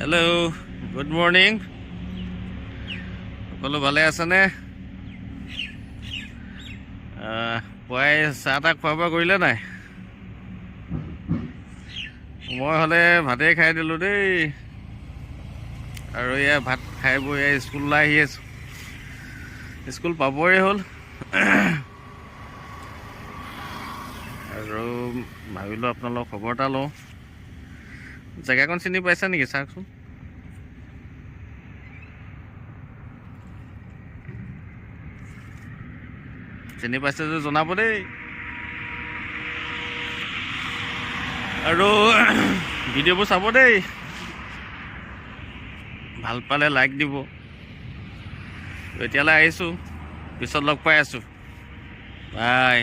Hello', good morning. সকলো ভালে আছেনে? পুৱাই চাহ তাহ খোৱা বোৱা কৰিলে নাই? মই হ'লে ভাতেই খাই দিলোঁ দেই। আৰু এয়া ভাত খাই বৈ স্কুললৈ আহি আছোঁ। স্কুল পাবই হ'ল আৰু ভাবিলোঁ আপোনালোক খবৰ এটা লওঁ। জেগাকণ চিনি পাইছা নেকি? চাওকচোন। চিনি পাইছে যদি জনাব দেই। আৰু ভিডিঅ'বোৰ চাব দেই। ভাল পালে লাইক দিব। এতিয়ালৈ আহিছোঁ, পিছত লগ পাই আছোঁ। বাই।